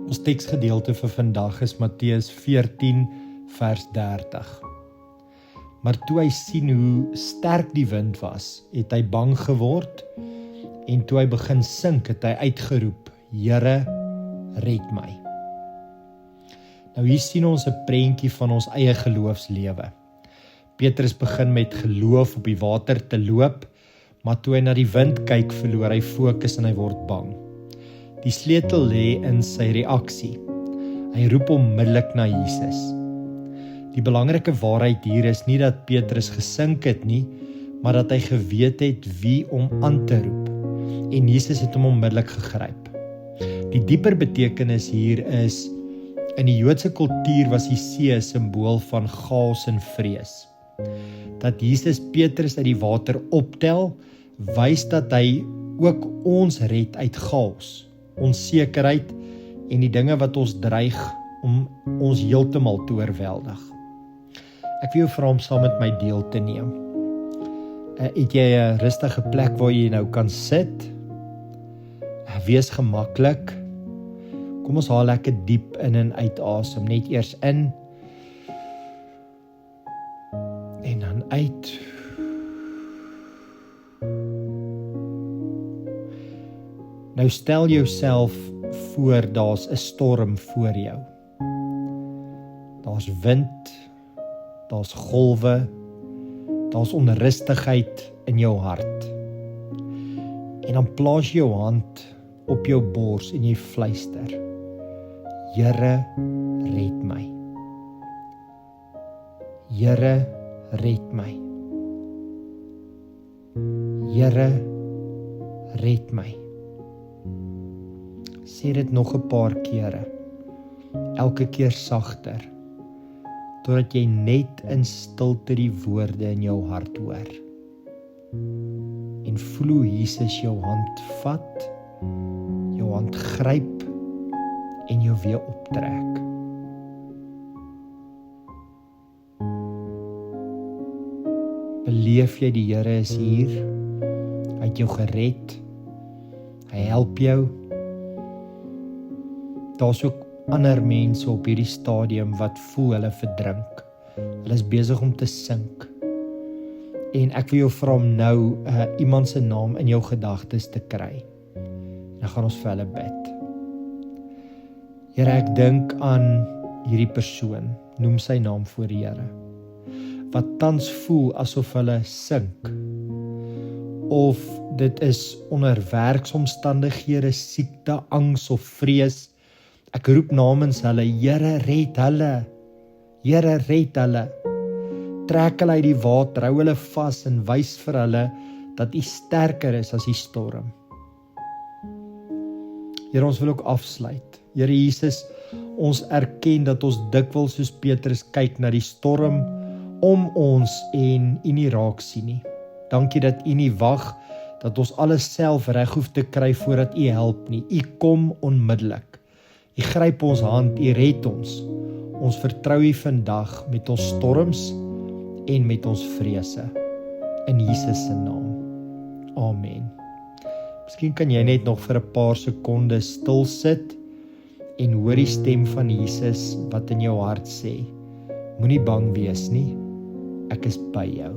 Ons teksgedeelte vir vandag is Matteus 14 vers 30. Maar toe hy sien hoe sterk die wind was, het hy bang geword en toe hy begin sink, het hy uitgeroep, Here, red my. Nou hier sien ons 'n prentjie van ons eie geloofslewe. Petrus begin met geloof op die water te loop, maar toe hy na die wind kyk, verloor hy fokus en hy word bang. Die sleutel lê in sy reaksie. Hy roep onmiddellik na Jesus. Die belangrike waarheid hier is nie dat Petrus gesink het nie, maar dat hy geweet het wie om aan te roep. En Jesus het hom onmiddellik gegryp. Die dieper betekenis hier is, in die Joodse kultuur was die see 'n simbool van chaos en vrees. Dat Jesus Petrus uit die water optel, wys dat hy ook ons red uit chaos, onsekerheid en die dinge wat ons dreig om ons heeltemal te oorweldig. Ek wil jou vra om saam met my deel te neem. Het jy 'n rustige plek waar jy nou kan sit? Wees gemaklik. Kom ons haal lekker diep in en uit asem. Net eers in en dan uit. Nou stel jouself voor, daar's 'n storm voor jou. Daar's wind, daar's golwe, daar's onrustigheid in jou hart. En dan plaas jy jou hand op jou bors en jy fluister, Here, red my. Here, red my. Here, red my. Sê dit nog 'n paar kere, elke keer sagter, totdat jy net in stilte die woorde in jou hart hoor. En voel hoe Jesus jou hand vat, jou hand gryp en jou weer optrek. Beleef jy die Here is hier, hy het jou gered, hy help jou. Daar's ook ander mense op hierdie stadium wat voel hulle verdrink. Hulle is besig om te sink. En ek wil jou vra om nou iemand se naam in jou gedagtes te kry. Dan gaan ons vir hulle bid. Here, ek dink aan hierdie persoon, noem sy naam voor die Here, wat tans voel asof hulle sink. Of dit is onder werksomstandighede, siekte, angs of vrees. Ek roep namens hulle, Here, red hulle. Here, red hulle. Trek hulle uit die water, hou hulle vas en wys vir hulle dat U sterker is as die storm. Here, ons wil ook afsluit. Here Jesus, ons erken dat ons dikwels soos Petrus kyk na die storm om ons en U nie raak sien nie. Dankie dat U nie wag dat ons alles self reg hoef te kry voordat U help nie. U kom onmiddellik. U gryp ons hand, U red ons. Ons vertrou U vandag met ons storms en met ons vrese. In Jesus se naam. Amen. Miskien kan jy net nog vir 'n paar sekondes stil sit en hoor die stem van Jesus wat in jou hart sê, moenie bang wees nie, ek is by jou.